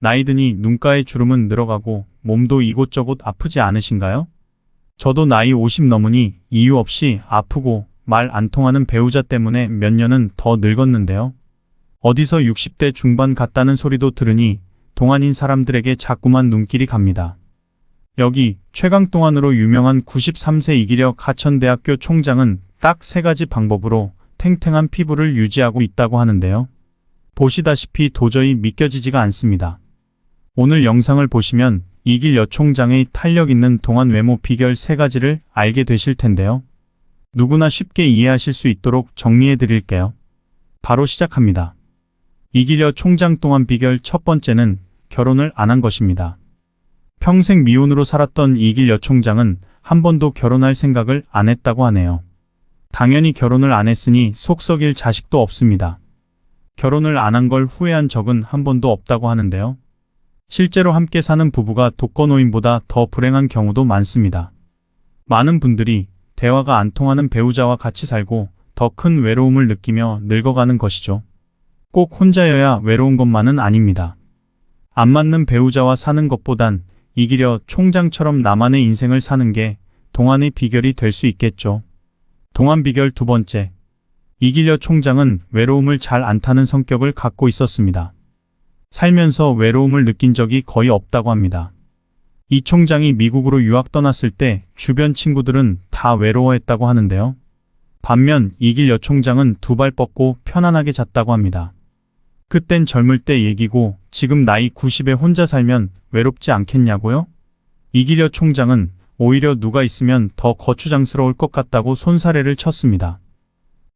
나이 드니 눈가의 주름은 늘어가고 몸도 이곳저곳 아프지 않으신가요? 저도 나이 50 넘으니 이유 없이 아프고 말 안 통하는 배우자 때문에 몇 년은 더 늙었는데요. 어디서 60대 중반 같다는 소리도 들으니 동안인 사람들에게 자꾸만 눈길이 갑니다. 여기 최강동안으로 유명한 93세 이기력 하천대학교 총장은 딱 3가지 방법으로 탱탱한 피부를 유지하고 있다고 하는데요. 보시다시피 도저히 믿겨지지가 않습니다. 오늘 영상을 보시면 이길 여 총장의 탄력 있는 동안 외모 비결 3가지를 알게 되실 텐데요. 누구나 쉽게 이해하실 수 있도록 정리해 드릴게요. 바로 시작합니다. 이길 여 총장 동안 비결 첫 번째는 결혼을 안 한 것입니다. 평생 미혼으로 살았던 이길 여 총장은 한 번도 결혼할 생각을 안 했다고 하네요. 당연히 결혼을 안 했으니 속 썩일 자식도 없습니다. 결혼을 안 한 걸 후회한 적은 한 번도 없다고 하는데요. 실제로 함께 사는 부부가 독거노인보다 더 불행한 경우도 많습니다. 많은 분들이 대화가 안 통하는 배우자와 같이 살고 더 큰 외로움을 느끼며 늙어가는 것이죠. 꼭 혼자여야 외로운 것만은 아닙니다. 안 맞는 배우자와 사는 것보단 이길 여 총장처럼 나만의 인생을 사는 게 동안의 비결이 될 수 있겠죠. 동안 비결 두 번째. 이길 여 총장은 외로움을 잘 안 타는 성격을 갖고 있었습니다. 살면서 외로움을 느낀 적이 거의 없다고 합니다. 이 총장이 미국으로 유학 떠났을 때 주변 친구들은 다 외로워했다고 하는데요. 반면 이길 여 총장은 2발 뻗고 편안하게 잤다고 합니다. 그땐 젊을 때 얘기고 지금 나이 90에 혼자 살면 외롭지 않겠냐고요? 이길 여 총장은 오히려 누가 있으면 더 거추장스러울 것 같다고 손사래를 쳤습니다.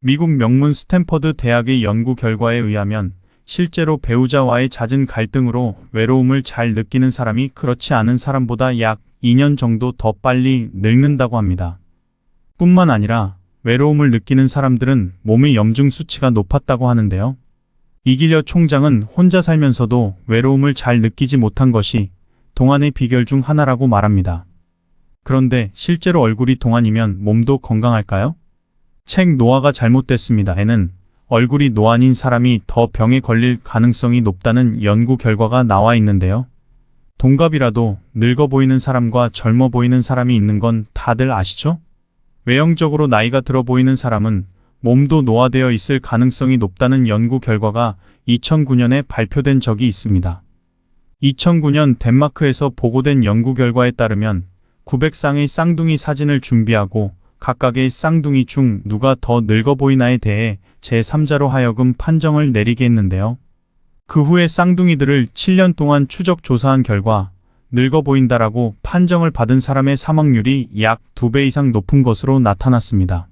미국 명문 스탠퍼드 대학의 연구 결과에 의하면 실제로 배우자와의 잦은 갈등으로 외로움을 잘 느끼는 사람이 그렇지 않은 사람보다 약 2년 정도 더 빨리 늙는다고 합니다. 뿐만 아니라 외로움을 느끼는 사람들은 몸의 염증 수치가 높았다고 하는데요. 이길 여 총장은 혼자 살면서도 외로움을 잘 느끼지 못한 것이 동안의 비결 중 하나라고 말합니다. 그런데 실제로 얼굴이 동안이면 몸도 건강할까요? 책 노화가 잘못됐습니다에는 얼굴이 노안인 사람이 더 병에 걸릴 가능성이 높다는 연구 결과가 나와 있는데요. 동갑이라도 늙어 보이는 사람과 젊어 보이는 사람이 있는 건 다들 아시죠? 외형적으로 나이가 들어 보이는 사람은 몸도 노화되어 있을 가능성이 높다는 연구 결과가 2009년에 발표된 적이 있습니다. 2009년 덴마크에서 보고된 연구 결과에 따르면 900쌍의 쌍둥이 사진을 준비하고 각각의 쌍둥이 중 누가 더 늙어 보이나에 대해 제3자로 하여금 판정을 내리게 했는데요. 그 후에 쌍둥이들을 7년 동안 추적 조사한 결과 늙어 보인다라고 판정을 받은 사람의 사망률이 약 2배 이상 높은 것으로 나타났습니다.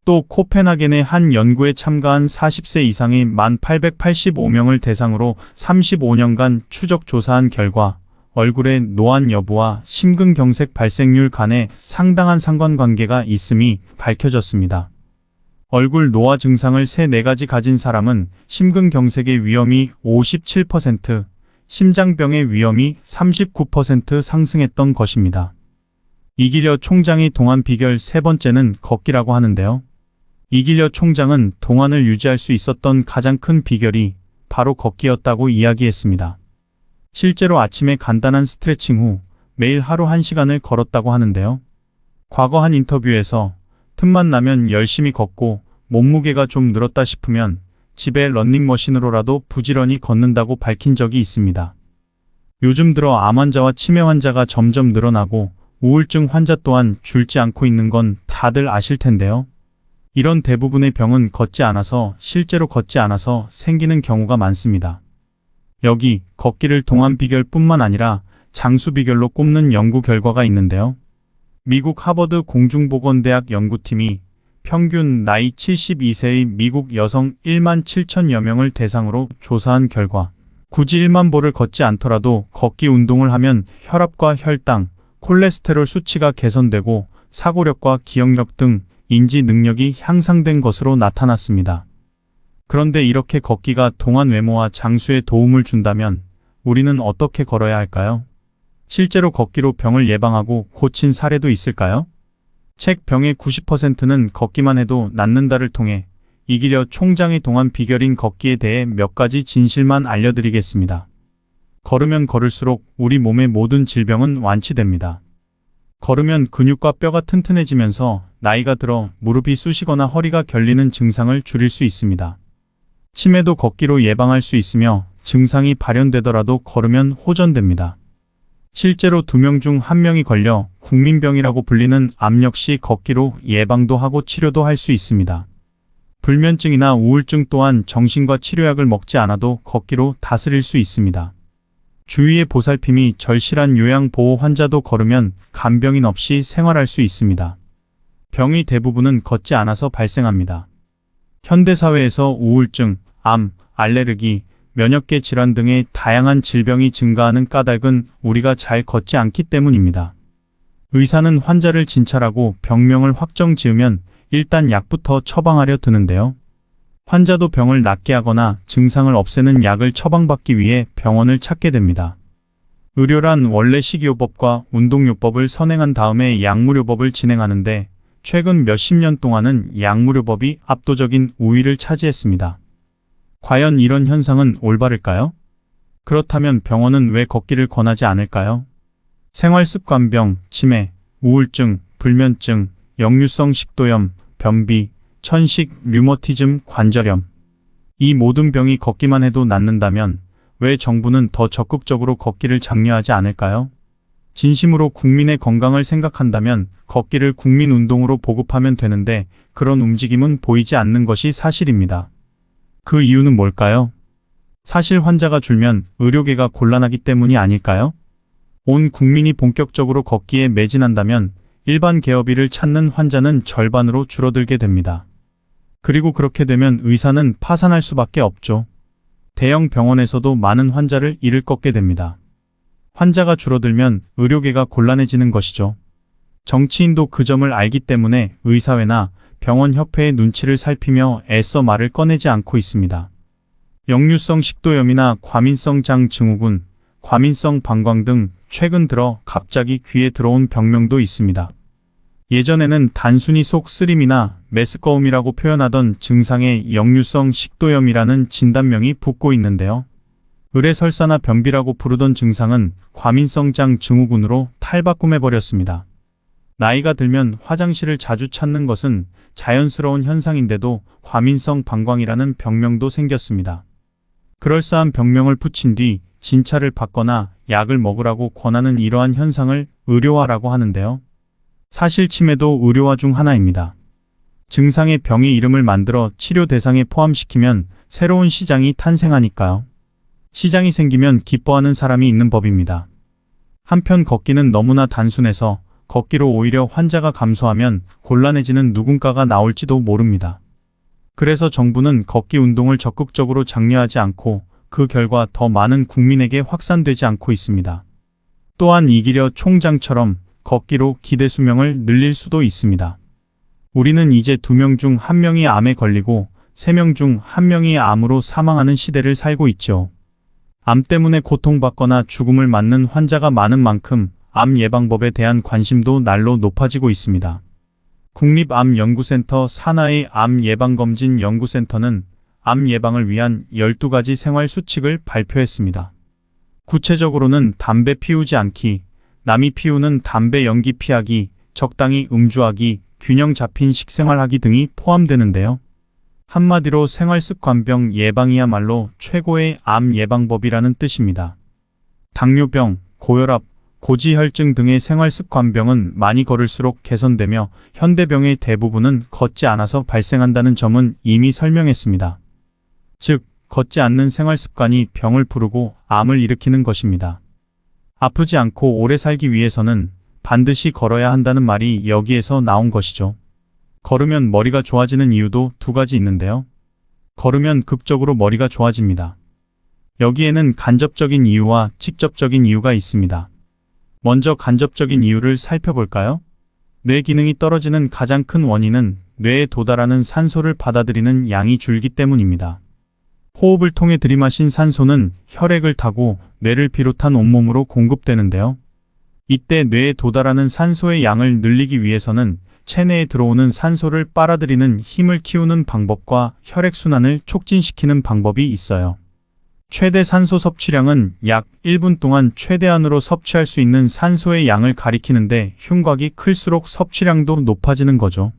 또 코펜하겐의 한 연구에 참가한 40세 이상의 1885명을 대상으로 35년간 추적 조사한 결과 얼굴의 노안 여부와 심근경색 발생률 간에 상당한 상관관계가 있음이 밝혀졌습니다. 얼굴 노화 증상을 3-4가지 가진 사람은 심근경색의 위험이 57%, 심장병의 위험이 39% 상승했던 것입니다. 이길 여 총장의 동안 비결 3번째는 걷기라고 하는데요. 이길 여 총장은 동안을 유지할 수 있었던 가장 큰 비결이 바로 걷기였다고 이야기했습니다. 실제로 아침에 간단한 스트레칭 후 매일 하루 1시간을 걸었다고 하는데요. 과거 한 인터뷰에서 틈만 나면 열심히 걷고 몸무게가 좀 늘었다 싶으면 집에 러닝머신으로라도 부지런히 걷는다고 밝힌 적이 있습니다. 요즘 들어 암 환자와 치매 환자가 점점 늘어나고 우울증 환자 또한 줄지 않고 있는 건 다들 아실 텐데요. 이런 대부분의 병은 걷지 않아서 실제로 걷지 않아서 생기는 경우가 많습니다. 여기 걷기를 동안 비결뿐만 아니라 장수 비결로 꼽는 연구 결과가 있는데요. 미국 하버드 공중보건대학 연구팀이 평균 나이 72세의 미국 여성 1만 7천여 명을 대상으로 조사한 결과 굳이 1만 보를 걷지 않더라도 걷기 운동을 하면 혈압과 혈당, 콜레스테롤 수치가 개선되고 사고력과 기억력 등 인지 능력이 향상된 것으로 나타났습니다. 그런데 이렇게 걷기가 동안 외모와 장수에 도움을 준다면 우리는 어떻게 걸어야 할까요? 실제로 걷기로 병을 예방하고 고친 사례도 있을까요? 책 병의 90%는 걷기만 해도 낫는다를 통해 이길 여 총장의 동안 비결인 걷기에 대해 몇 가지 진실만 알려드리겠습니다. 걸으면 걸을수록 우리 몸의 모든 질병은 완치됩니다. 걸으면 근육과 뼈가 튼튼해지면서 나이가 들어 무릎이 쑤시거나 허리가 결리는 증상을 줄일 수 있습니다. 치매도 걷기로 예방할 수 있으며 증상이 발현되더라도 걸으면 호전됩니다. 실제로 2명 중 1명이 걸려 국민병이라고 불리는 암 역시 걷기로 예방도 하고 치료도 할 수 있습니다. 불면증이나 우울증 또한 정신과 치료약을 먹지 않아도 걷기로 다스릴 수 있습니다. 주위의 보살핌이 절실한 요양보호 환자도 걸으면 간병인 없이 생활할 수 있습니다. 병의 대부분은 걷지 않아서 발생합니다. 현대사회에서 우울증, 암, 알레르기, 면역계 질환 등의 다양한 질병이 증가하는 까닭은 우리가 잘 걷지 않기 때문입니다. 의사는 환자를 진찰하고 병명을 확정 지으면 일단 약부터 처방하려 드는데요. 환자도 병을 낫게 하거나 증상을 없애는 약을 처방받기 위해 병원을 찾게 됩니다. 의료란 원래 식이요법과 운동요법을 선행한 다음에 약물요법을 진행하는데 최근 몇십 년 동안은 약물요법이 압도적인 우위를 차지했습니다. 과연 이런 현상은 올바를까요? 그렇다면 병원은 왜 걷기를 권하지 않을까요? 생활습관병, 치매, 우울증, 불면증, 역류성 식도염, 변비, 천식, 류머티즘, 관절염. 이 모든 병이 걷기만 해도 낫는다면 왜 정부는 더 적극적으로 걷기를 장려하지 않을까요? 진심으로 국민의 건강을 생각한다면 걷기를 국민운동으로 보급하면 되는데 그런 움직임은 보이지 않는 것이 사실입니다. 그 이유는 뭘까요? 사실 환자가 줄면 의료계가 곤란하기 때문이 아닐까요? 온 국민이 본격적으로 걷기에 매진한다면 일반 개업일을 찾는 환자는 절반으로 줄어들게 됩니다. 그리고 그렇게 되면 의사는 파산할 수밖에 없죠. 대형 병원에서도 많은 환자를 잃을 꺾게 됩니다. 환자가 줄어들면 의료계가 곤란해지는 것이죠. 정치인도 그 점을 알기 때문에 의사회나 병원협회의 눈치를 살피며 애써 말을 꺼내지 않고 있습니다. 역류성 식도염이나 과민성 장 증후군, 과민성 방광 등 최근 들어 갑자기 귀에 들어온 병명도 있습니다. 예전에는 단순히 속 쓰림이나 메스꺼움이라고 표현하던 증상에 역류성 식도염이라는 진단명이 붙고 있는데요. 의뢰설사나 변비라고 부르던 증상은 과민성 장 증후군으로 탈바꿈해버렸습니다. 나이가 들면 화장실을 자주 찾는 것은 자연스러운 현상인데도 과민성 방광이라는 병명도 생겼습니다. 그럴싸한 병명을 붙인 뒤 진찰을 받거나 약을 먹으라고 권하는 이러한 현상을 의료화라고 하는데요. 사실 치매도 의료화 중 하나입니다. 증상의 병의 이름을 만들어 치료 대상에 포함시키면 새로운 시장이 탄생하니까요. 시장이 생기면 기뻐하는 사람이 있는 법입니다. 한편 걷기는 너무나 단순해서 걷기로 오히려 환자가 감소하면 곤란해지는 누군가가 나올지도 모릅니다. 그래서 정부는 걷기 운동을 적극적으로 장려하지 않고 그 결과 더 많은 국민에게 확산되지 않고 있습니다. 또한 이기려 총장처럼 걷기로 기대 수명을 늘릴 수도 있습니다. 우리는 이제 2명 중 1명이 암에 걸리고 3명 중 1명이 암으로 사망하는 시대를 살고 있죠. 암 때문에 고통받거나 죽음을 맞는 환자가 많은 만큼 암 예방법에 대한 관심도 날로 높아지고 있습니다. 국립암연구센터 산하의 암예방검진연구센터는 암 예방을 위한 12가지 생활 수칙을 발표했습니다. 구체적으로는 담배 피우지 않기, 남이 피우는 담배 연기 피하기, 적당히 음주하기, 균형 잡힌 식생활하기 등이 포함되는데요. 한마디로 생활습관병 예방이야말로 최고의 암 예방법이라는 뜻입니다. 당뇨병, 고혈압, 고지혈증 등의 생활습관병은 많이 걸을수록 개선되며 현대병의 대부분은 걷지 않아서 발생한다는 점은 이미 설명했습니다. 즉, 걷지 않는 생활습관이 병을 부르고 암을 일으키는 것입니다. 아프지 않고 오래 살기 위해서는 반드시 걸어야 한다는 말이 여기에서 나온 것이죠. 걸으면 머리가 좋아지는 이유도 2가지 있는데요. 걸으면 극적으로 머리가 좋아집니다. 여기에는 간접적인 이유와 직접적인 이유가 있습니다. 먼저 간접적인 이유를 살펴볼까요? 뇌 기능이 떨어지는 가장 큰 원인은 뇌에 도달하는 산소를 받아들이는 양이 줄기 때문입니다. 호흡을 통해 들이마신 산소는 혈액을 타고 뇌를 비롯한 온몸으로 공급되는데요. 이때 뇌에 도달하는 산소의 양을 늘리기 위해서는 체내에 들어오는 산소를 빨아들이는 힘을 키우는 방법과 혈액순환을 촉진시키는 방법이 있어요. 최대 산소 섭취량은 약 1분 동안 최대한으로 섭취할 수 있는 산소의 양을 가리키는데 흉곽이 클수록 섭취량도 높아지는 거죠.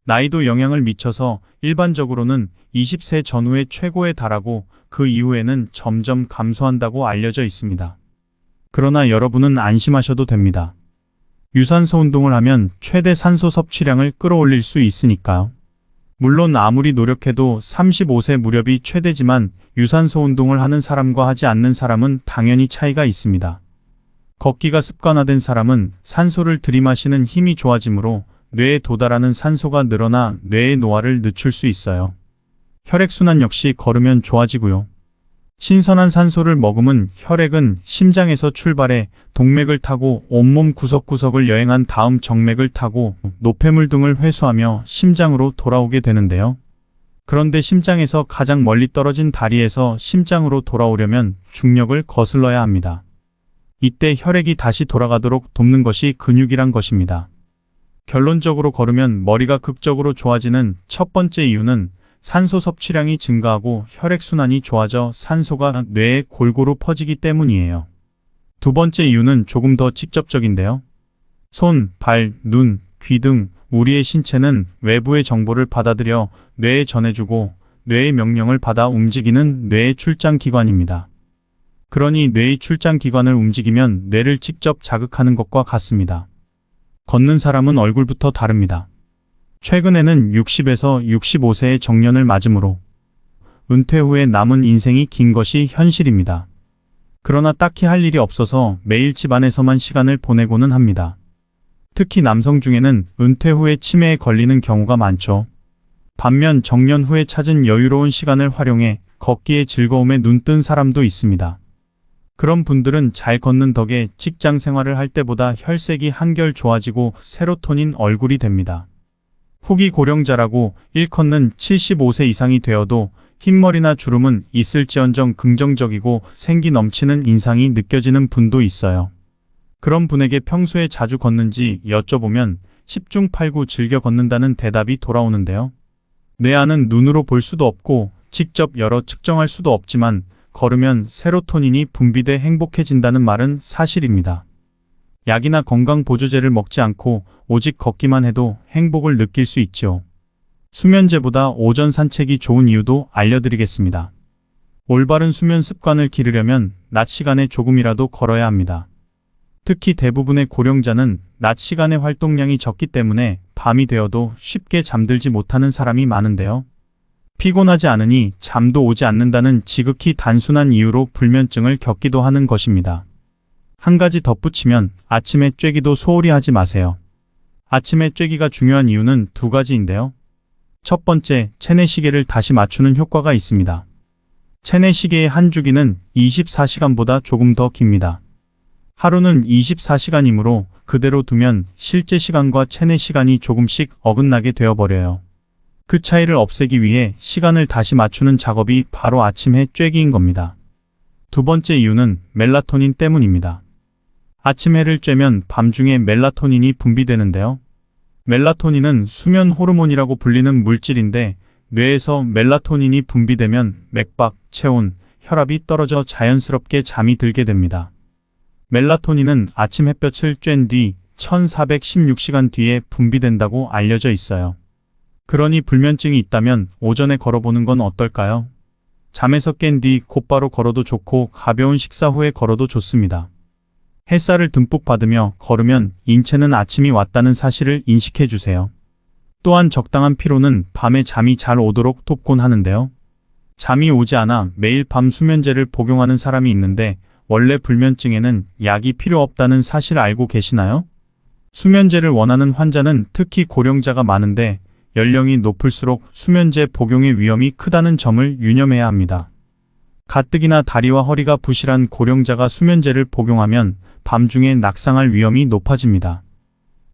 나이도 영향을 미쳐서 일반적으로는 20세 전후에 최고에 달하고 그 이후에는 점점 감소한다고 알려져 있습니다. 그러나 여러분은 안심하셔도 됩니다. 유산소 운동을 하면 최대 산소 섭취량을 끌어올릴 수 있으니까요. 물론 아무리 노력해도 35세 무렵이 최대지만 유산소 운동을 하는 사람과 하지 않는 사람은 당연히 차이가 있습니다. 걷기가 습관화된 사람은 산소를 들이마시는 힘이 좋아지므로 뇌에 도달하는 산소가 늘어나 뇌의 노화를 늦출 수 있어요. 혈액순환 역시 걸으면 좋아지고요. 신선한 산소를 머금은 혈액은 심장에서 출발해 동맥을 타고 온몸 구석구석을 여행한 다음 정맥을 타고 노폐물 등을 회수하며 심장으로 돌아오게 되는데요. 그런데 심장에서 가장 멀리 떨어진 다리에서 심장으로 돌아오려면 중력을 거슬러야 합니다. 이때 혈액이 다시 돌아가도록 돕는 것이 근육이란 것입니다. 결론적으로 걸으면 머리가 극적으로 좋아지는 첫 번째 이유는 산소 섭취량이 증가하고 혈액순환이 좋아져 산소가 뇌에 골고루 퍼지기 때문이에요. 두 번째 이유는 조금 더 직접적인데요. 손, 발, 눈, 귀 등 우리의 신체는 외부의 정보를 받아들여 뇌에 전해주고 뇌의 명령을 받아 움직이는 뇌의 출장기관입니다. 그러니 뇌의 출장기관을 움직이면 뇌를 직접 자극하는 것과 같습니다. 걷는 사람은 얼굴부터 다릅니다. 최근에는 60에서 65세의 정년을 맞으므로 은퇴 후에 남은 인생이 긴 것이 현실입니다. 그러나 딱히 할 일이 없어서 매일 집 안에서만 시간을 보내고는 합니다. 특히 남성 중에는 은퇴 후에 치매에 걸리는 경우가 많죠. 반면 정년 후에 찾은 여유로운 시간을 활용해 걷기의 즐거움에 눈뜬 사람도 있습니다. 그런 분들은 잘 걷는 덕에 직장 생활을 할 때보다 혈색이 한결 좋아지고 세로토닌 얼굴이 됩니다. 후기 고령자라고 일컫는 75세 이상이 되어도 흰머리나 주름은 있을지언정 긍정적이고 생기 넘치는 인상이 느껴지는 분도 있어요. 그런 분에게 평소에 자주 걷는지 여쭤보면 10중 8구 즐겨 걷는다는 대답이 돌아오는데요. 내 안은 눈으로 볼 수도 없고 직접 열어 측정할 수도 없지만 걸으면 세로토닌이 분비돼 행복해진다는 말은 사실입니다. 약이나 건강보조제를 먹지 않고 오직 걷기만 해도 행복을 느낄 수 있죠. 수면제보다 오전 산책이 좋은 이유도 알려드리겠습니다. 올바른 수면 습관을 기르려면 낮 시간에 조금이라도 걸어야 합니다. 특히 대부분의 고령자는 낮 시간의 활동량이 적기 때문에 밤이 되어도 쉽게 잠들지 못하는 사람이 많은데요. 피곤하지 않으니 잠도 오지 않는다는 지극히 단순한 이유로 불면증을 겪기도 하는 것입니다. 한 가지 덧붙이면 아침에 쬐기도 소홀히 하지 마세요. 아침에 쬐기가 중요한 이유는 두 가지인데요. 첫 번째, 체내시계를 다시 맞추는 효과가 있습니다. 체내시계의 한 주기는 24시간보다 조금 더 깁니다. 하루는 24시간이므로 그대로 두면 실제 시간과 체내시간이 조금씩 어긋나게 되어버려요. 그 차이를 없애기 위해 시간을 다시 맞추는 작업이 바로 아침에 쬐기인 겁니다. 두 번째 이유는 멜라토닌 때문입니다. 아침 해를 쬐면 밤중에 멜라토닌이 분비되는데요. 멜라토닌은 수면 호르몬이라고 불리는 물질인데 뇌에서 멜라토닌이 분비되면 맥박, 체온, 혈압이 떨어져 자연스럽게 잠이 들게 됩니다. 멜라토닌은 아침 햇볕을 쬐은 뒤 1416시간 뒤에 분비된다고 알려져 있어요. 그러니 불면증이 있다면 오전에 걸어보는 건 어떨까요? 잠에서 깬 뒤 곧바로 걸어도 좋고 가벼운 식사 후에 걸어도 좋습니다. 햇살을 듬뿍 받으며 걸으면 인체는 아침이 왔다는 사실을 인식해 주세요. 또한 적당한 피로는 밤에 잠이 잘 오도록 돕곤 하는데요. 잠이 오지 않아 매일 밤 수면제를 복용하는 사람이 있는데 원래 불면증에는 약이 필요 없다는 사실 알고 계시나요? 수면제를 원하는 환자는 특히 고령자가 많은데 연령이 높을수록 수면제 복용의 위험이 크다는 점을 유념해야 합니다. 가뜩이나 다리와 허리가 부실한 고령자가 수면제를 복용하면 밤중에 낙상할 위험이 높아집니다.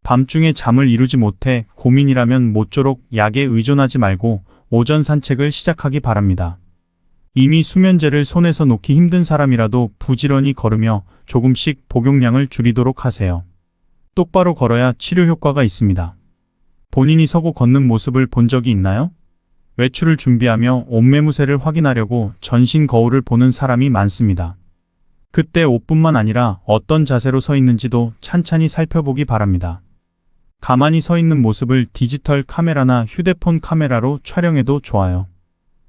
밤중에 잠을 이루지 못해 고민이라면 모쪼록 약에 의존하지 말고 오전 산책을 시작하기 바랍니다. 이미 수면제를 손에서 놓기 힘든 사람이라도 부지런히 걸으며 조금씩 복용량을 줄이도록 하세요. 똑바로 걸어야 치료 효과가 있습니다. 본인이 서고 걷는 모습을 본 적이 있나요? 외출을 준비하며 옷매무새를 확인하려고 전신 거울을 보는 사람이 많습니다. 그때 옷뿐만 아니라 어떤 자세로 서 있는지도 찬찬히 살펴보기 바랍니다. 가만히 서 있는 모습을 디지털 카메라나 휴대폰 카메라로 촬영해도 좋아요.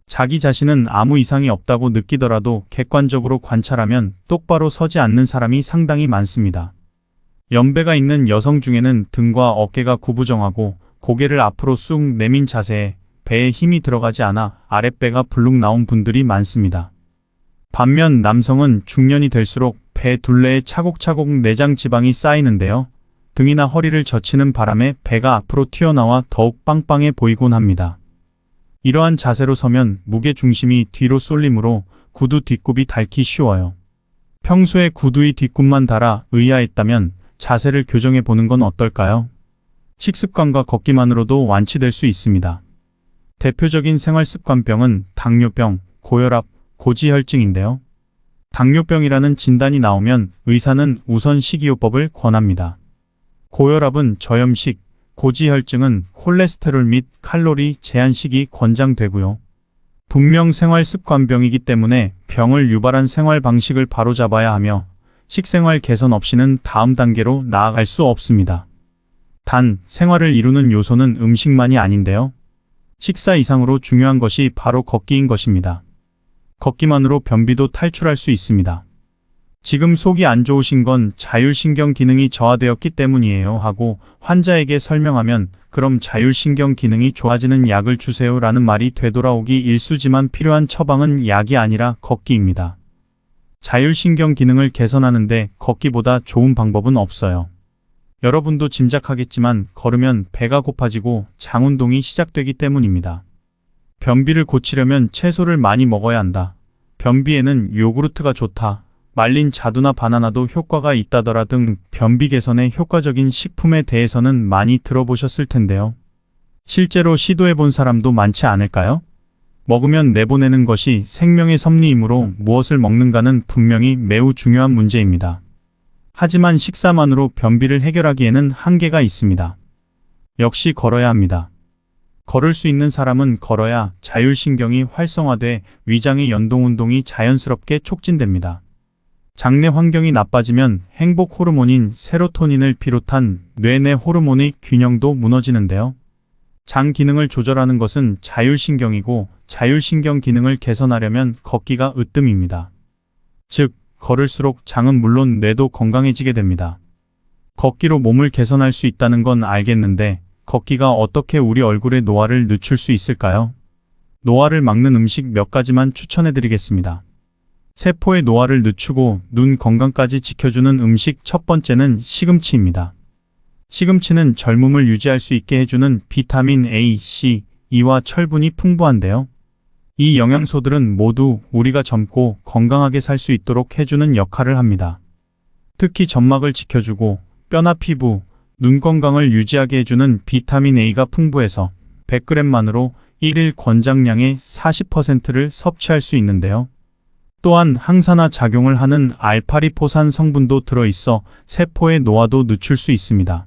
자기 자신은 아무 이상이 없다고 느끼더라도 객관적으로 관찰하면 똑바로 서지 않는 사람이 상당히 많습니다. 연배가 있는 여성 중에는 등과 어깨가 구부정하고 고개를 앞으로 쑥 내민 자세에 배에 힘이 들어가지 않아 아랫배가 불룩 나온 분들이 많습니다. 반면 남성은 중년이 될수록 배 둘레에 차곡차곡 내장 지방이 쌓이는데요. 등이나 허리를 젖히는 바람에 배가 앞으로 튀어나와 더욱 빵빵해 보이곤 합니다. 이러한 자세로 서면 무게 중심이 뒤로 쏠리므로 구두 뒷굽이 닳기 쉬워요. 평소에 구두의 뒷굽만 닳아 의아했다면 자세를 교정해 보는 건 어떨까요? 식습관과 걷기만으로도 완치될 수 있습니다. 대표적인 생활습관병은 당뇨병, 고혈압, 고지혈증인데요. 당뇨병이라는 진단이 나오면 의사는 우선 식이요법을 권합니다. 고혈압은 저염식, 고지혈증은 콜레스테롤 및 칼로리 제한식이 권장되고요. 분명 생활습관병이기 때문에 병을 유발한 생활 방식을 바로잡아야 하며 식생활 개선 없이는 다음 단계로 나아갈 수 없습니다. 단, 생활을 이루는 요소는 음식만이 아닌데요. 식사 이상으로 중요한 것이 바로 걷기인 것입니다. 걷기만으로 변비도 탈출할 수 있습니다. 지금 속이 안 좋으신 건 자율신경 기능이 저하되었기 때문이에요 하고 환자에게 설명하면 그럼 자율신경 기능이 좋아지는 약을 주세요 라는 말이 되돌아오기 일쑤지만 필요한 처방은 약이 아니라 걷기입니다. 자율신경 기능을 개선하는데 걷기보다 좋은 방법은 없어요. 여러분도 짐작하겠지만 걸으면 배가 고파지고 장운동이 시작되기 때문입니다. 변비를 고치려면 채소를 많이 먹어야 한다. 변비에는 요구르트가 좋다. 말린 자두나 바나나도 효과가 있다더라 등 변비 개선에 효과적인 식품에 대해서는 많이 들어보셨을 텐데요. 실제로 시도해 본 사람도 많지 않을까요? 먹으면 내보내는 것이 생명의 섭리이므로 무엇을 먹는가는 분명히 매우 중요한 문제입니다. 하지만 식사만으로 변비를 해결하기에는 한계가 있습니다. 역시 걸어야 합니다. 걸을 수 있는 사람은 걸어야 자율신경이 활성화돼 위장의 연동운동이 자연스럽게 촉진됩니다. 장내 환경이 나빠지면 행복 호르몬인 세로토닌을 비롯한 뇌내 호르몬의 균형도 무너지는데요. 장 기능을 조절하는 것은 자율신경이고 자율신경 기능을 개선하려면 걷기가 으뜸입니다. 즉, 걸을수록 장은 물론 뇌도 건강해지게 됩니다. 걷기로 몸을 개선할 수 있다는 건 알겠는데 걷기가 어떻게 우리 얼굴에 노화를 늦출 수 있을까요? 노화를 막는 음식 몇 가지만 추천해드리겠습니다. 세포의 노화를 늦추고 눈 건강까지 지켜주는 음식 첫 번째는 시금치입니다. 시금치는 젊음을 유지할 수 있게 해주는 비타민 A, C, E와 철분이 풍부한데요. 이 영양소들은 모두 우리가 젊고 건강하게 살 수 있도록 해주는 역할을 합니다. 특히 점막을 지켜주고 뼈나 피부, 눈 건강을 유지하게 해주는 비타민 A가 풍부해서 100g만으로 1일 권장량의 40%를 섭취할 수 있는데요. 또한 항산화 작용을 하는 알파리포산 성분도 들어있어 세포의 노화도 늦출 수 있습니다.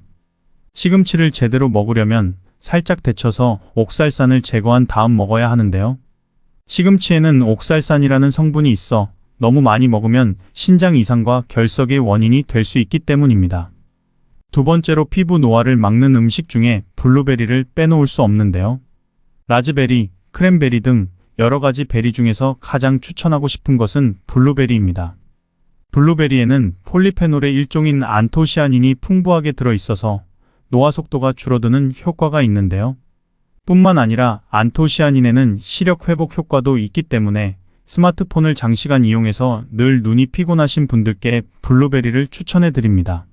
시금치를 제대로 먹으려면 살짝 데쳐서 옥살산을 제거한 다음 먹어야 하는데요. 시금치에는 옥살산이라는 성분이 있어 너무 많이 먹으면 신장 이상과 결석의 원인이 될 수 있기 때문입니다. 두 번째로 피부 노화를 막는 음식 중에 블루베리를 빼놓을 수 없는데요. 라즈베리, 크랜베리 등 여러 가지 베리 중에서 가장 추천하고 싶은 것은 블루베리입니다. 블루베리에는 폴리페놀의 일종인 안토시아닌이 풍부하게 들어있어서 노화 속도가 줄어드는 효과가 있는데요. 뿐만 아니라 안토시아닌에는 시력 회복 효과도 있기 때문에 스마트폰을 장시간 이용해서 늘 눈이 피곤하신 분들께 블루베리를 추천해 드립니다.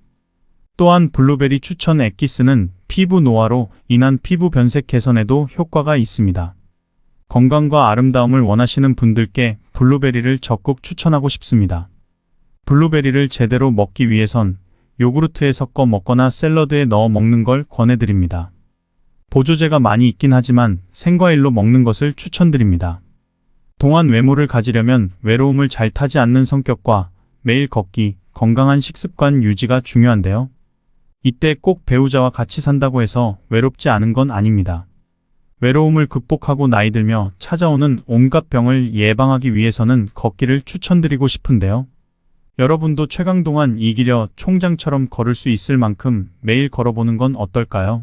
또한 블루베리 추천 액기스는 피부 노화로 인한 피부 변색 개선에도 효과가 있습니다. 건강과 아름다움을 원하시는 분들께 블루베리를 적극 추천하고 싶습니다. 블루베리를 제대로 먹기 위해선 요구르트에 섞어 먹거나 샐러드에 넣어 먹는 걸 권해드립니다. 보조제가 많이 있긴 하지만 생과일로 먹는 것을 추천드립니다. 동안 외모를 가지려면 외로움을 잘 타지 않는 성격과 매일 걷기, 건강한 식습관 유지가 중요한데요. 이때 꼭 배우자와 같이 산다고 해서 외롭지 않은 건 아닙니다. 외로움을 극복하고 나이 들며 찾아오는 온갖 병을 예방하기 위해서는 걷기를 추천드리고 싶은데요. 여러분도 최강동안 이기려 총장처럼 걸을 수 있을 만큼 매일 걸어보는 건 어떨까요?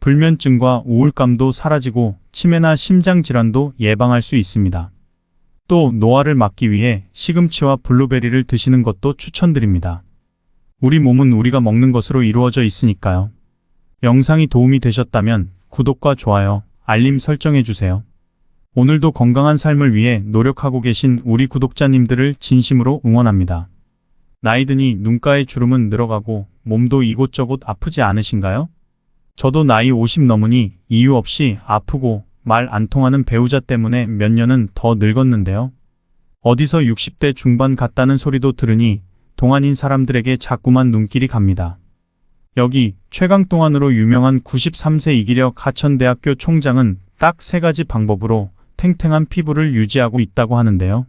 불면증과 우울감도 사라지고 치매나 심장질환도 예방할 수 있습니다. 또 노화를 막기 위해 시금치와 블루베리를 드시는 것도 추천드립니다. 우리 몸은 우리가 먹는 것으로 이루어져 있으니까요. 영상이 도움이 되셨다면 구독과 좋아요, 알림 설정해주세요. 오늘도 건강한 삶을 위해 노력하고 계신 우리 구독자님들을 진심으로 응원합니다. 나이 드니 눈가의 주름은 늘어가고 몸도 이곳저곳 아프지 않으신가요? 저도 나이 50 넘으니 이유 없이 아프고 말 안 통하는 배우자 때문에 몇 년은 더 늙었는데요. 어디서 60대 중반 같다는 소리도 들으니 동안인 사람들에게 자꾸만 눈길이 갑니다. 여기 최강동안으로 유명한 93세 이기려 가천대학교 총장은 딱 3가지 방법으로 탱탱한 피부를 유지하고 있다고 하는데요.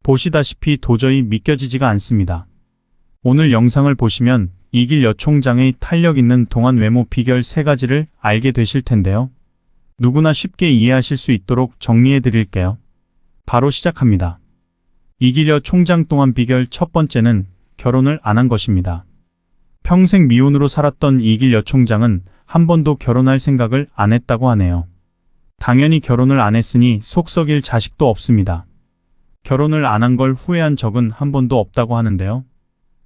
보시다시피 도저히 믿겨지지가 않습니다. 오늘 영상을 보시면 이길 여총장의 탄력 있는 동안 외모 비결 3가지를 알게 되실 텐데요. 누구나 쉽게 이해하실 수 있도록 정리해 드릴게요. 바로 시작합니다. 이길 여총장 동안 비결 첫 번째는 결혼을 안 한 것입니다. 평생 미혼으로 살았던 이길 여총장은 한 번도 결혼할 생각을 안 했다고 하네요. 당연히 결혼을 안 했으니 속 썩일 자식도 없습니다. 결혼을 안 한 걸 후회한 적은 한 번도 없다고 하는데요.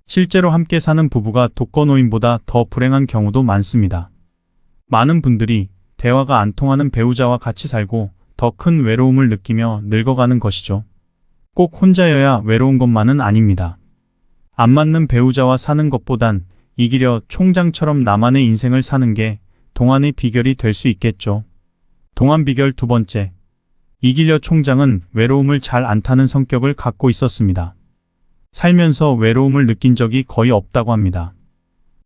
실제로 함께 사는 부부가 독거노인보다 더 불행한 경우도 많습니다. 많은 분들이 대화가 안 통하는 배우자와 같이 살고 더 큰 외로움을 느끼며 늙어가는 것이죠. 꼭 혼자여야 외로운 것만은 아닙니다. 안 맞는 배우자와 사는 것보단 이기려 총장처럼 나만의 인생을 사는 게 동안의 비결이 될 수 있겠죠. 동안 비결 두 번째. 이기려 총장은 외로움을 잘 안 타는 성격을 갖고 있었습니다. 살면서 외로움을 느낀 적이 거의 없다고 합니다.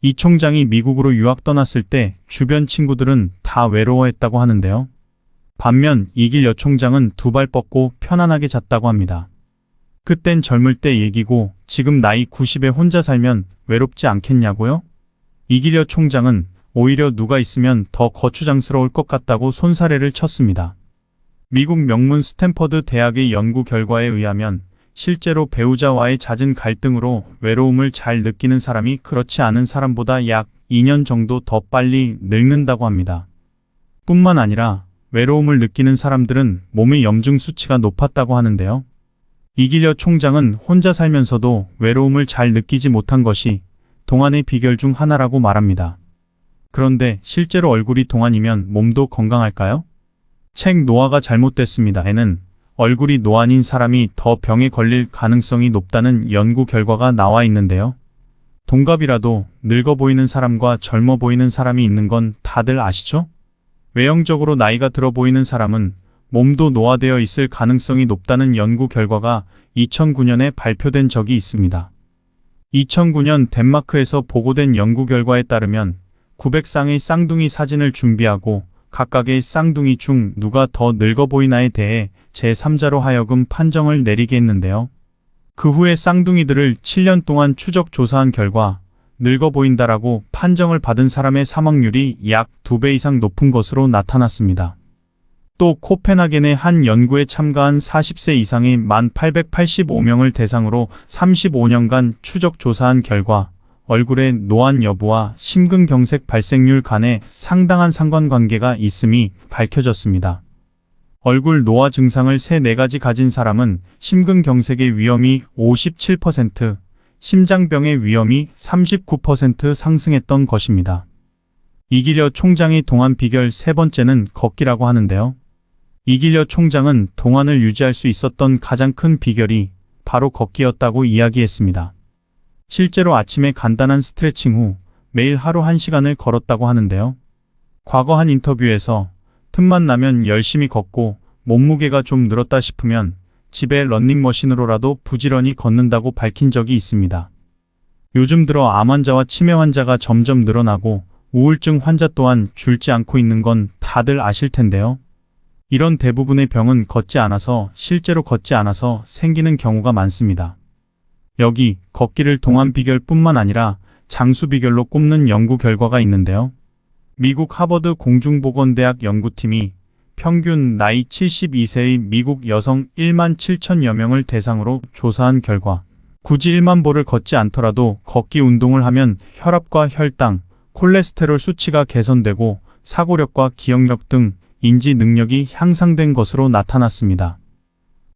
이 총장이 미국으로 유학 떠났을 때 주변 친구들은 다 외로워했다고 하는데요. 반면 이길 여총장은 2발 뻗고 편안하게 잤다고 합니다. 그땐 젊을 때 얘기고 지금 나이 90에 혼자 살면 외롭지 않겠냐고요? 이길 여총장은 오히려 누가 있으면 더 거추장스러울 것 같다고 손사래를 쳤습니다. 미국 명문 스탠퍼드 대학의 연구 결과에 의하면 실제로 배우자와의 잦은 갈등으로 외로움을 잘 느끼는 사람이 그렇지 않은 사람보다 약 2년 정도 더 빨리 늙는다고 합니다. 뿐만 아니라 외로움을 느끼는 사람들은 몸의 염증 수치가 높았다고 하는데요. 이기려 총장은 혼자 살면서도 외로움을 잘 느끼지 못한 것이 동안의 비결 중 하나라고 말합니다. 그런데 실제로 얼굴이 동안이면 몸도 건강할까요? 책 노화가 잘못됐습니다에는 얼굴이 노안인 사람이 더 병에 걸릴 가능성이 높다는 연구 결과가 나와 있는데요. 동갑이라도 늙어 보이는 사람과 젊어 보이는 사람이 있는 건 다들 아시죠? 외형적으로 나이가 들어 보이는 사람은 몸도 노화되어 있을 가능성이 높다는 연구 결과가 2009년에 발표된 적이 있습니다. 2009년 덴마크에서 보고된 연구 결과에 따르면 900쌍의 쌍둥이 사진을 준비하고 각각의 쌍둥이 중 누가 더 늙어 보이나에 대해 제3자로 하여금 판정을 내리게 했는데요. 그 후에 쌍둥이들을 7년 동안 추적 조사한 결과 늙어 보인다라고 판정을 받은 사람의 사망률이 약 2배 이상 높은 것으로 나타났습니다. 또 코펜하겐의 한 연구에 참가한 40세 이상의 1885명을 대상으로 35년간 추적 조사한 결과 얼굴의 노안 여부와 심근경색 발생률 간에 상당한 상관관계가 있음이 밝혀졌습니다. 얼굴 노화 증상을 3-4가지 가진 사람은 심근경색의 위험이 57%, 심장병의 위험이 39% 상승했던 것입니다. 이기려 총장의 동안 비결 3번째는 걷기라고 하는데요. 이기려 총장은 동안을 유지할 수 있었던 가장 큰 비결이 바로 걷기였다고 이야기했습니다. 실제로 아침에 간단한 스트레칭 후 매일 하루 1시간을 걸었다고 하는데요. 과거 한 인터뷰에서 틈만 나면 열심히 걷고 몸무게가 좀 늘었다 싶으면 집에 러닝머신으로라도 부지런히 걷는다고 밝힌 적이 있습니다. 요즘 들어 암 환자와 치매 환자가 점점 늘어나고 우울증 환자 또한 줄지 않고 있는 건 다들 아실 텐데요. 이런 대부분의 병은 걷지 않아서 실제로 걷지 않아서 생기는 경우가 많습니다. 여기 걷기를 동안 비결뿐만 아니라 장수 비결로 꼽는 연구 결과가 있는데요. 미국 하버드 공중보건대학 연구팀이 평균 나이 72세의 미국 여성 1만 7천여 명을 대상으로 조사한 결과 굳이 1만 보를 걷지 않더라도 걷기 운동을 하면 혈압과 혈당, 콜레스테롤 수치가 개선되고 사고력과 기억력 등 인지 능력이 향상된 것으로 나타났습니다.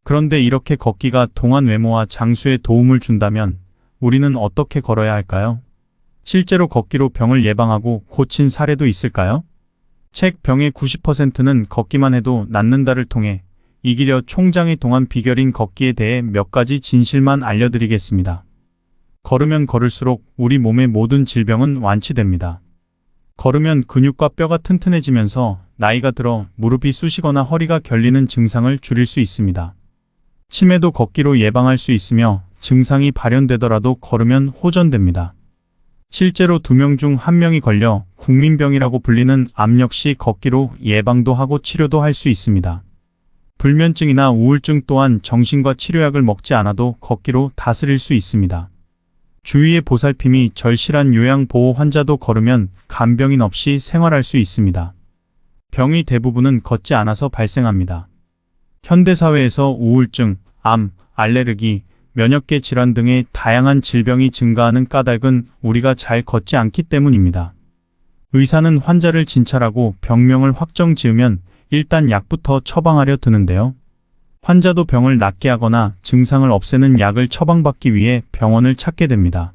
그런데 이렇게 걷기가 동안 외모와 장수에 도움을 준다면 우리는 어떻게 걸어야 할까요? 실제로 걷기로 병을 예방하고 고친 사례도 있을까요? 책 병의 90%는 걷기만 해도 낫는다를 통해 이기려 총장의 동안 비결인 걷기에 대해 몇 가지 진실만 알려드리겠습니다. 걸으면 걸을수록 우리 몸의 모든 질병은 완치됩니다. 걸으면 근육과 뼈가 튼튼해지면서 나이가 들어 무릎이 쑤시거나 허리가 결리는 증상을 줄일 수 있습니다. 치매도 걷기로 예방할 수 있으며 증상이 발현되더라도 걸으면 호전됩니다. 실제로 2명 중 1명이 걸려 국민병이라고 불리는 암 역시 걷기로 예방도 하고 치료도 할 수 있습니다. 불면증이나 우울증 또한 정신과 치료약을 먹지 않아도 걷기로 다스릴 수 있습니다. 주위의 보살핌이 절실한 요양보호 환자도 걸으면 간병인 없이 생활할 수 있습니다. 병의 대부분은 걷지 않아서 발생합니다. 현대사회에서 우울증, 암, 알레르기, 면역계 질환 등의 다양한 질병이 증가하는 까닭은 우리가 잘 걷지 않기 때문입니다. 의사는 환자를 진찰하고 병명을 확정 지으면 일단 약부터 처방하려 드는데요. 환자도 병을 낫게 하거나 증상을 없애는 약을 처방받기 위해 병원을 찾게 됩니다.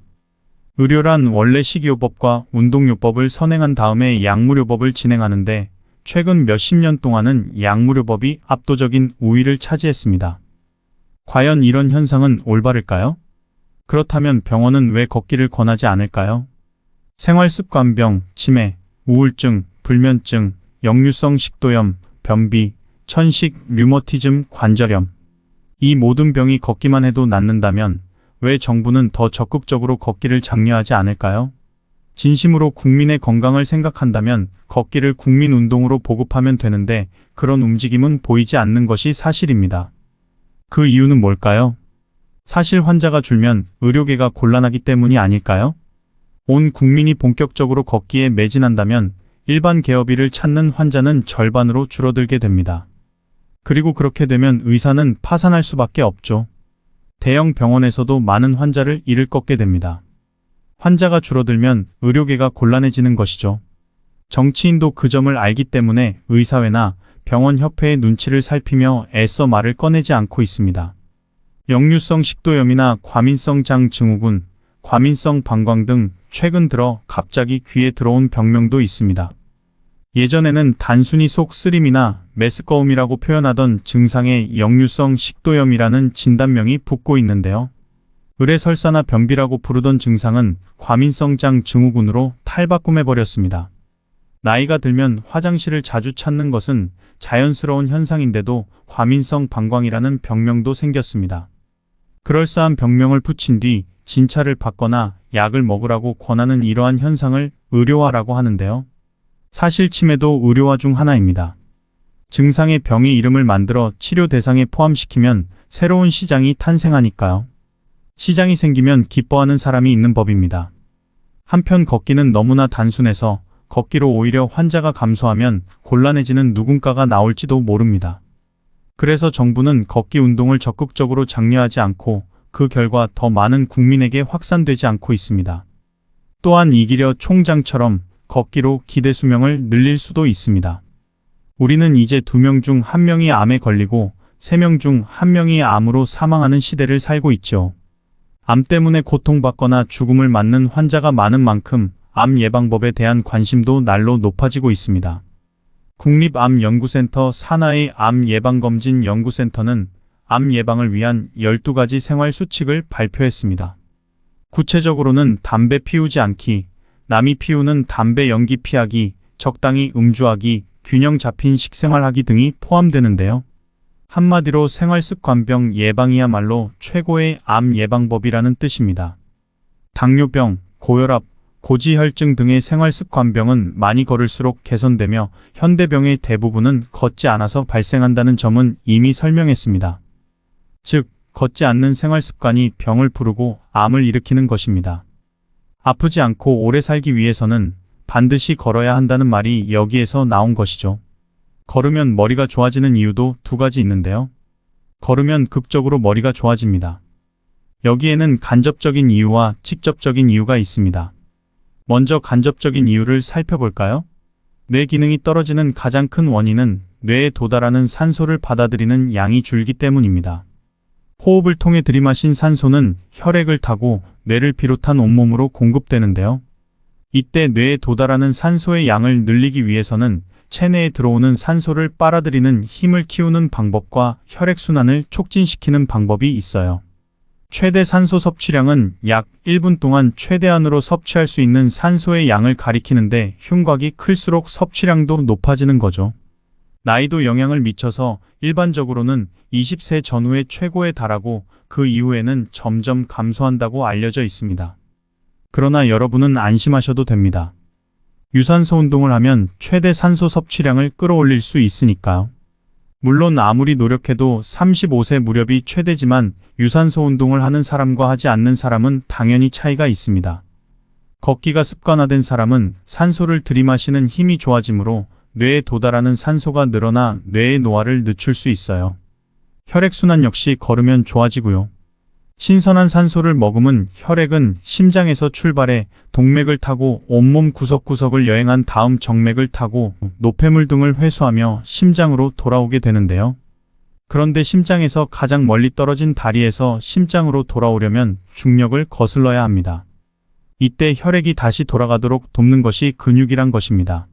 의료란 원래 식이요법과 운동요법을 선행한 다음에 약물요법을 진행하는데 최근 몇십 년 동안은 약물요법이 압도적인 우위를 차지했습니다. 과연 이런 현상은 올바를까요? 그렇다면 병원은 왜 걷기를 권하지 않을까요? 생활습관병, 치매, 우울증, 불면증, 역류성 식도염, 변비, 천식, 류머티즘, 관절염. 이 모든 병이 걷기만 해도 낫는다면 왜 정부는 더 적극적으로 걷기를 장려하지 않을까요? 진심으로 국민의 건강을 생각한다면 걷기를 국민운동으로 보급하면 되는데 그런 움직임은 보이지 않는 것이 사실입니다. 그 이유는 뭘까요? 사실 환자가 줄면 의료계가 곤란하기 때문이 아닐까요? 온 국민이 본격적으로 걷기에 매진한다면 일반 개업일을 찾는 환자는 절반으로 줄어들게 됩니다. 그리고 그렇게 되면 의사는 파산할 수밖에 없죠. 대형 병원에서도 많은 환자를 잃을 꺾게 됩니다. 환자가 줄어들면 의료계가 곤란해지는 것이죠. 정치인도 그 점을 알기 때문에 의사회나 병원협회의 눈치를 살피며 애써 말을 꺼내지 않고 있습니다. 역류성 식도염이나 과민성 장 증후군, 과민성 방광 등 최근 들어 갑자기 귀에 들어온 병명도 있습니다. 예전에는 단순히 속 쓰림이나 메스꺼움이라고 표현하던 증상에 역류성 식도염이라는 진단명이 붙고 있는데요. 의뢰설사나 변비라고 부르던 증상은 과민성 장 증후군으로 탈바꿈해버렸습니다. 나이가 들면 화장실을 자주 찾는 것은 자연스러운 현상인데도 과민성 방광이라는 병명도 생겼습니다. 그럴싸한 병명을 붙인 뒤 진찰을 받거나 약을 먹으라고 권하는 이러한 현상을 의료화라고 하는데요. 사실 치매도 의료화 중 하나입니다. 증상의 병의 이름을 만들어 치료 대상에 포함시키면 새로운 시장이 탄생하니까요. 시장이 생기면 기뻐하는 사람이 있는 법입니다. 한편 걷기는 너무나 단순해서 걷기로 오히려 환자가 감소하면 곤란해지는 누군가가 나올지도 모릅니다. 그래서 정부는 걷기 운동을 적극적으로 장려하지 않고 그 결과 더 많은 국민에게 확산되지 않고 있습니다. 또한 이기려 총장처럼 걷기로 기대 수명을 늘릴 수도 있습니다. 우리는 이제 2명 중 1명이 암에 걸리고 3명 중 1명이 암으로 사망하는 시대를 살고 있죠. 암 때문에 고통받거나 죽음을 맞는 환자가 많은 만큼 암 예방법에 대한 관심도 날로 높아지고 있습니다. 국립암연구센터 산하의 암예방검진연구센터는 암 예방을 위한 12가지 생활 수칙을 발표했습니다. 구체적으로는 담배 피우지 않기, 남이 피우는 담배 연기 피하기, 적당히 음주하기, 균형 잡힌 식생활하기 등이 포함되는데요. 한마디로 생활습관병 예방이야말로 최고의 암 예방법이라는 뜻입니다. 당뇨병, 고혈압, 고지혈증 등의 생활습관병은 많이 걸을수록 개선되며 현대병의 대부분은 걷지 않아서 발생한다는 점은 이미 설명했습니다. 즉, 걷지 않는 생활습관이 병을 부르고 암을 일으키는 것입니다. 아프지 않고 오래 살기 위해서는 반드시 걸어야 한다는 말이 여기에서 나온 것이죠. 걸으면 머리가 좋아지는 이유도 두 가지 있는데요. 걸으면 극적으로 머리가 좋아집니다. 여기에는 간접적인 이유와 직접적인 이유가 있습니다. 먼저 간접적인 이유를 살펴볼까요? 뇌 기능이 떨어지는 가장 큰 원인은 뇌에 도달하는 산소를 받아들이는 양이 줄기 때문입니다. 호흡을 통해 들이마신 산소는 혈액을 타고 뇌를 비롯한 온몸으로 공급되는데요. 이때 뇌에 도달하는 산소의 양을 늘리기 위해서는 체내에 들어오는 산소를 빨아들이는 힘을 키우는 방법과 혈액순환을 촉진시키는 방법이 있어요. 최대 산소 섭취량은 약 1분 동안 최대한으로 섭취할 수 있는 산소의 양을 가리키는데 흉곽이 클수록 섭취량도 높아지는 거죠. 나이도 영향을 미쳐서 일반적으로는 20세 전후에 최고에 달하고 그 이후에는 점점 감소한다고 알려져 있습니다. 그러나 여러분은 안심하셔도 됩니다. 유산소 운동을 하면 최대 산소 섭취량을 끌어올릴 수 있으니까요. 물론 아무리 노력해도 35세 무렵이 최대지만 유산소 운동을 하는 사람과 하지 않는 사람은 당연히 차이가 있습니다. 걷기가 습관화된 사람은 산소를 들이마시는 힘이 좋아지므로 뇌에 도달하는 산소가 늘어나 뇌의 노화를 늦출 수 있어요. 혈액순환 역시 걸으면 좋아지고요. 신선한 산소를 머금은 혈액은 심장에서 출발해 동맥을 타고 온몸 구석구석을 여행한 다음 정맥을 타고 노폐물 등을 회수하며 심장으로 돌아오게 되는데요. 그런데 심장에서 가장 멀리 떨어진 다리에서 심장으로 돌아오려면 중력을 거슬러야 합니다. 이때 혈액이 다시 돌아가도록 돕는 것이 근육이란 것입니다.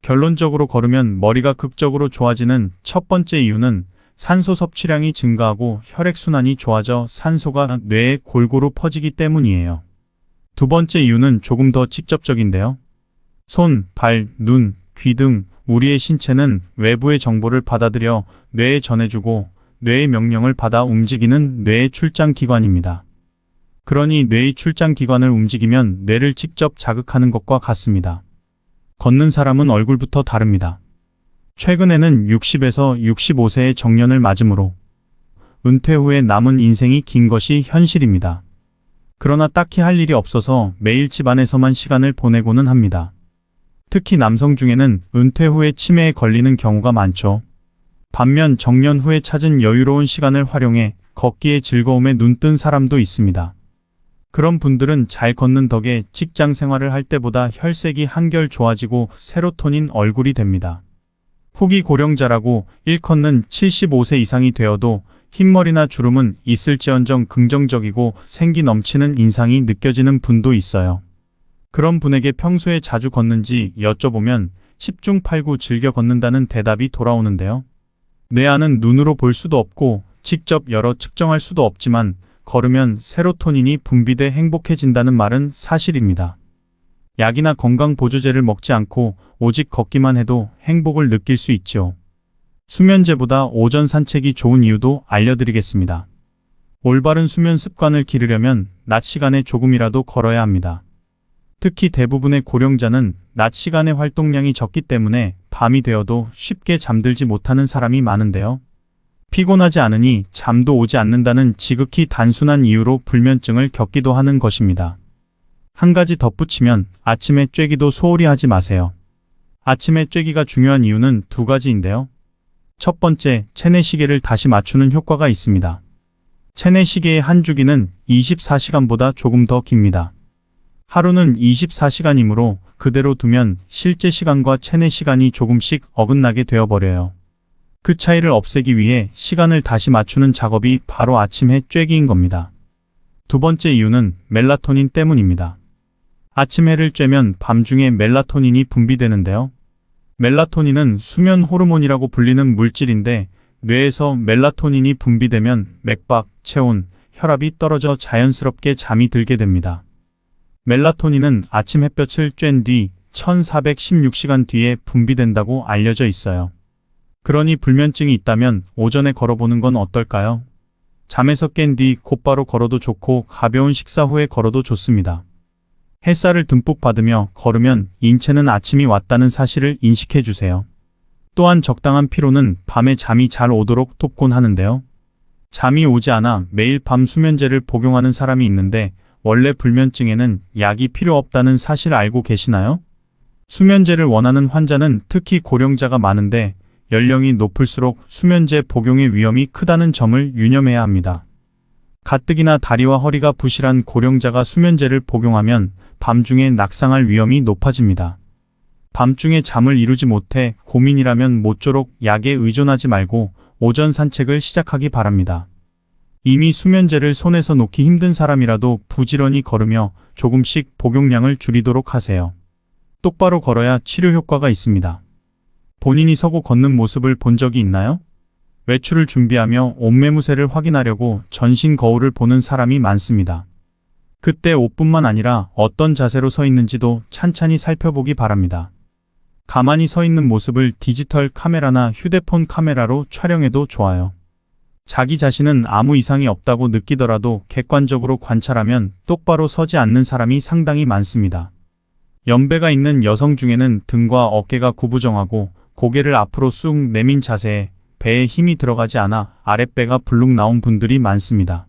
결론적으로 걸으면 머리가 극적으로 좋아지는 첫 번째 이유는 산소 섭취량이 증가하고 혈액순환이 좋아져 산소가 뇌에 골고루 퍼지기 때문이에요. 두 번째 이유는 조금 더 직접적인데요. 손, 발, 눈, 귀 등 우리의 신체는 외부의 정보를 받아들여 뇌에 전해주고 뇌의 명령을 받아 움직이는 뇌의 출장기관입니다. 그러니 뇌의 출장기관을 움직이면 뇌를 직접 자극하는 것과 같습니다. 걷는 사람은 얼굴부터 다릅니다. 최근에는 60에서 65세의 정년을 맞으므로 은퇴 후에 남은 인생이 긴 것이 현실입니다. 그러나 딱히 할 일이 없어서 매일 집안에서만 시간을 보내고는 합니다. 특히 남성 중에는 은퇴 후에 치매에 걸리는 경우가 많죠. 반면 정년 후에 찾은 여유로운 시간을 활용해 걷기의 즐거움에 눈뜬 사람도 있습니다. 그런 분들은 잘 걷는 덕에 직장 생활을 할 때보다 혈색이 한결 좋아지고 세로토닌 얼굴이 됩니다. 후기 고령자라고 일컫는 75세 이상이 되어도 흰머리나 주름은 있을지언정 긍정적이고 생기 넘치는 인상이 느껴지는 분도 있어요. 그런 분에게 평소에 자주 걷는지 여쭤보면 10중 8구 즐겨 걷는다는 대답이 돌아오는데요. 내 안은 눈으로 볼 수도 없고 직접 열어 측정할 수도 없지만 걸으면 세로토닌이 분비돼 행복해진다는 말은 사실입니다. 약이나 건강보조제를 먹지 않고 오직 걷기만 해도 행복을 느낄 수 있죠. 수면제보다 오전 산책이 좋은 이유도 알려드리겠습니다. 올바른 수면 습관을 기르려면 낮 시간에 조금이라도 걸어야 합니다. 특히 대부분의 고령자는 낮 시간의 활동량이 적기 때문에 밤이 되어도 쉽게 잠들지 못하는 사람이 많은데요. 피곤하지 않으니 잠도 오지 않는다는 지극히 단순한 이유로 불면증을 겪기도 하는 것입니다. 한 가지 덧붙이면 아침에 쬐기도 소홀히 하지 마세요. 아침에 쬐기가 중요한 이유는 두 가지인데요. 첫 번째, 체내 시계를 다시 맞추는 효과가 있습니다. 체내 시계의 한 주기는 24시간보다 조금 더 깁니다. 하루는 24시간이므로 그대로 두면 실제 시간과 체내 시간이 조금씩 어긋나게 되어버려요. 그 차이를 없애기 위해 시간을 다시 맞추는 작업이 바로 아침에 쬐기인 겁니다. 두 번째 이유는 멜라토닌 때문입니다. 아침 해를 쬐면 밤중에 멜라토닌이 분비되는데요. 멜라토닌은 수면 호르몬이라고 불리는 물질인데 뇌에서 멜라토닌이 분비되면 맥박, 체온, 혈압이 떨어져 자연스럽게 잠이 들게 됩니다. 멜라토닌은 아침 햇볕을 쬐은 뒤 1416시간 뒤에 분비된다고 알려져 있어요. 그러니 불면증이 있다면 오전에 걸어보는 건 어떨까요? 잠에서 깬 뒤 곧바로 걸어도 좋고 가벼운 식사 후에 걸어도 좋습니다. 햇살을 듬뿍 받으며 걸으면 인체는 아침이 왔다는 사실을 인식해 주세요. 또한 적당한 피로는 밤에 잠이 잘 오도록 돕곤 하는데요. 잠이 오지 않아 매일 밤 수면제를 복용하는 사람이 있는데 원래 불면증에는 약이 필요 없다는 사실 알고 계시나요? 수면제를 원하는 환자는 특히 고령자가 많은데 연령이 높을수록 수면제 복용의 위험이 크다는 점을 유념해야 합니다. 가뜩이나 다리와 허리가 부실한 고령자가 수면제를 복용하면 밤중에 낙상할 위험이 높아집니다. 밤중에 잠을 이루지 못해 고민이라면 모쪼록 약에 의존하지 말고 오전 산책을 시작하기 바랍니다. 이미 수면제를 손에서 놓기 힘든 사람이라도 부지런히 걸으며 조금씩 복용량을 줄이도록 하세요. 똑바로 걸어야 치료 효과가 있습니다. 본인이 서고 걷는 모습을 본 적이 있나요? 외출을 준비하며 옷매무새를 확인하려고 전신 거울을 보는 사람이 많습니다. 그때 옷뿐만 아니라 어떤 자세로 서 있는지도 찬찬히 살펴보기 바랍니다. 가만히 서 있는 모습을 디지털 카메라나 휴대폰 카메라로 촬영해도 좋아요. 자기 자신은 아무 이상이 없다고 느끼더라도 객관적으로 관찰하면 똑바로 서지 않는 사람이 상당히 많습니다. 연배가 있는 여성 중에는 등과 어깨가 구부정하고 고개를 앞으로 쑥 내민 자세에 배에 힘이 들어가지 않아 아랫배가 불룩 나온 분들이 많습니다.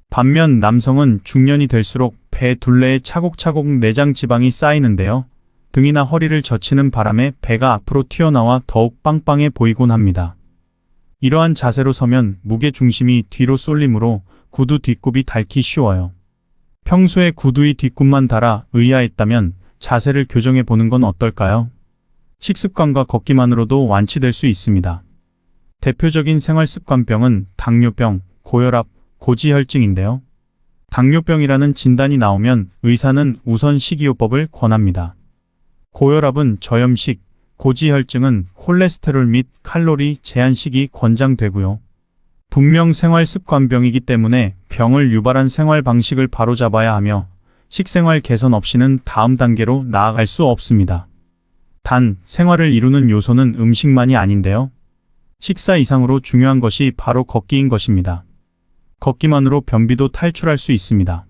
반면 남성은 중년이 될수록 배 둘레에 차곡차곡 내장 지방이 쌓이는데요. 등이나 허리를 젖히는 바람에 배가 앞으로 튀어나와 더욱 빵빵해 보이곤 합니다. 이러한 자세로 서면 무게 중심이 뒤로 쏠리므로 구두 뒷굽이 닳기 쉬워요. 평소에 구두의 뒷굽만 닳아 의아했다면 자세를 교정해 보는 건 어떨까요? 식습관과 걷기만으로도 완치될 수 있습니다. 대표적인 생활습관병은 당뇨병, 고혈압, 고지혈증인데요. 당뇨병이라는 진단이 나오면 의사는 우선 식이요법을 권합니다. 고혈압은 저염식, 고지혈증은 콜레스테롤 및 칼로리 제한식이 권장되고요. 분명 생활습관병이기 때문에 병을 유발한 생활 방식을 바로잡아야 하며 식생활 개선 없이는 다음 단계로 나아갈 수 없습니다. 단, 생활을 이루는 요소는 음식만이 아닌데요. 식사 이상으로 중요한 것이 바로 걷기인 것입니다. 걷기만으로 변비도 탈출할 수 있습니다.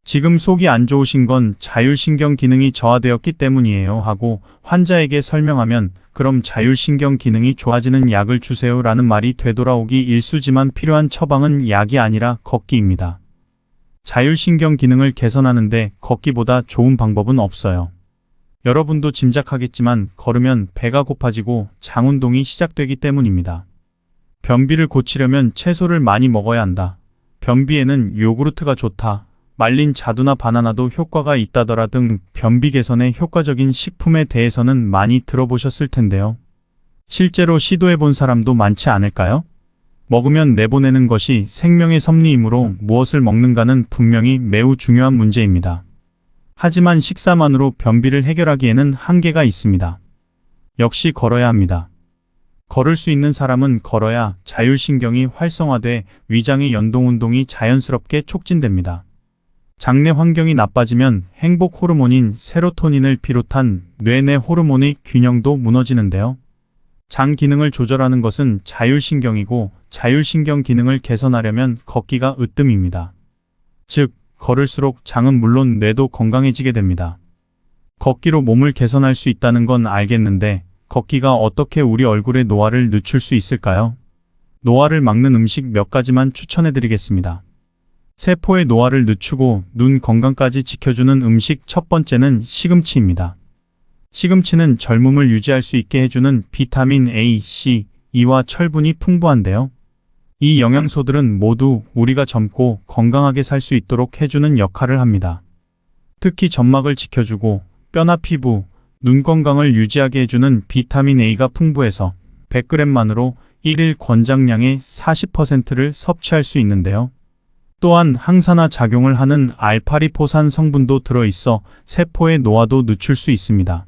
지금 속이 안 좋으신 건 자율신경 기능이 저하되었기 때문이에요 하고 환자에게 설명하면 그럼 자율신경 기능이 좋아지는 약을 주세요 라는 말이 되돌아오기 일쑤지만 필요한 처방은 약이 아니라 걷기입니다. 자율신경 기능을 개선하는데 걷기보다 좋은 방법은 없어요. 여러분도 짐작하겠지만 걸으면 배가 고파지고 장운동이 시작되기 때문입니다. 변비를 고치려면 채소를 많이 먹어야 한다. 변비에는 요구르트가 좋다. 말린 자두나 바나나도 효과가 있다더라 등 변비 개선에 효과적인 식품에 대해서는 많이 들어보셨을 텐데요. 실제로 시도해 본 사람도 많지 않을까요? 먹으면 내보내는 것이 생명의 섭리이므로 무엇을 먹는가는 분명히 매우 중요한 문제입니다. 하지만 식사만으로 변비를 해결하기에는 한계가 있습니다. 역시 걸어야 합니다. 걸을 수 있는 사람은 걸어야 자율신경이 활성화돼 위장의 연동운동이 자연스럽게 촉진됩니다. 장내 환경이 나빠지면 행복 호르몬인 세로토닌을 비롯한 뇌내 호르몬의 균형도 무너지는데요. 장 기능을 조절하는 것은 자율신경이고 자율신경 기능을 개선하려면 걷기가 으뜸입니다. 즉, 걸을수록 장은 물론 뇌도 건강해지게 됩니다. 걷기로 몸을 개선할 수 있다는 건 알겠는데 걷기가 어떻게 우리 얼굴에 노화를 늦출 수 있을까요? 노화를 막는 음식 몇 가지만 추천해드리겠습니다. 세포의 노화를 늦추고 눈 건강까지 지켜주는 음식 첫 번째는 시금치입니다. 시금치는 젊음을 유지할 수 있게 해주는 비타민 A, C, E와 철분이 풍부한데요. 이 영양소들은 모두 우리가 젊고 건강하게 살 수 있도록 해주는 역할을 합니다. 특히 점막을 지켜주고 뼈나 피부, 눈 건강을 유지하게 해주는 비타민 A가 풍부해서 100g만으로 1일 권장량의 40%를 섭취할 수 있는데요. 또한 항산화 작용을 하는 알파리포산 성분도 들어있어 세포의 노화도 늦출 수 있습니다.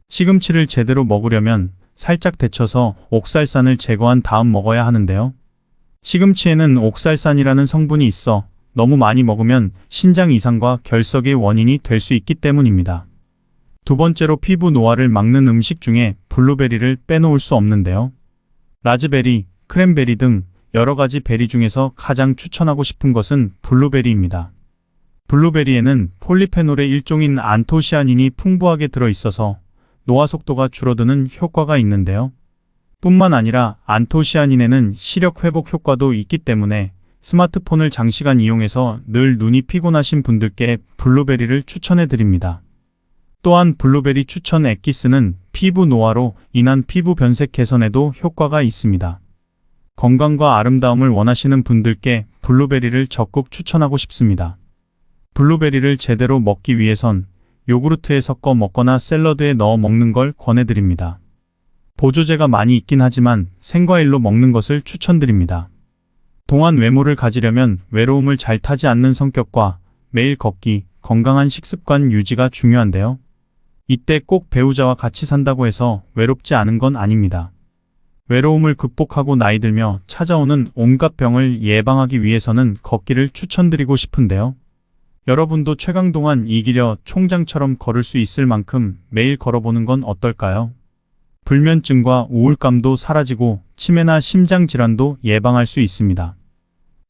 시금치를 제대로 먹으려면 살짝 데쳐서 옥살산을 제거한 다음 먹어야 하는데요. 시금치에는 옥살산이라는 성분이 있어 너무 많이 먹으면 신장 이상과 결석의 원인이 될 수 있기 때문입니다. 두 번째로 피부 노화를 막는 음식 중에 블루베리를 빼놓을 수 없는데요. 라즈베리, 크랜베리 등 여러 가지 베리 중에서 가장 추천하고 싶은 것은 블루베리입니다. 블루베리에는 폴리페놀의 일종인 안토시아닌이 풍부하게 들어있어서 노화 속도가 줄어드는 효과가 있는데요. 뿐만 아니라 안토시아닌에는 시력 회복 효과도 있기 때문에 스마트폰을 장시간 이용해서 늘 눈이 피곤하신 분들께 블루베리를 추천해 드립니다. 또한 블루베리 추천 엑기스는 피부 노화로 인한 피부 변색 개선에도 효과가 있습니다. 건강과 아름다움을 원하시는 분들께 블루베리를 적극 추천하고 싶습니다. 블루베리를 제대로 먹기 위해선 요구르트에 섞어 먹거나 샐러드에 넣어 먹는 걸 권해드립니다. 보조제가 많이 있긴 하지만 생과일로 먹는 것을 추천드립니다. 동안 외모를 가지려면 외로움을 잘 타지 않는 성격과 매일 걷기, 건강한 식습관 유지가 중요한데요. 이때 꼭 배우자와 같이 산다고 해서 외롭지 않은 건 아닙니다. 외로움을 극복하고 나이 들며 찾아오는 온갖 병을 예방하기 위해서는 걷기를 추천드리고 싶은데요. 여러분도 최강동안 이기려 총장처럼 걸을 수 있을 만큼 매일 걸어보는 건 어떨까요? 불면증과 우울감도 사라지고 치매나 심장질환도 예방할 수 있습니다.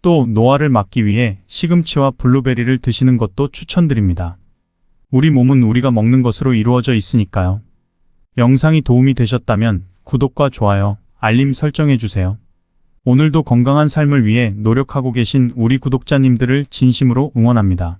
또 노화를 막기 위해 시금치와 블루베리를 드시는 것도 추천드립니다. 우리 몸은 우리가 먹는 것으로 이루어져 있으니까요. 영상이 도움이 되셨다면 구독과 좋아요, 알림 설정해주세요. 오늘도 건강한 삶을 위해 노력하고 계신 우리 구독자님들을 진심으로 응원합니다.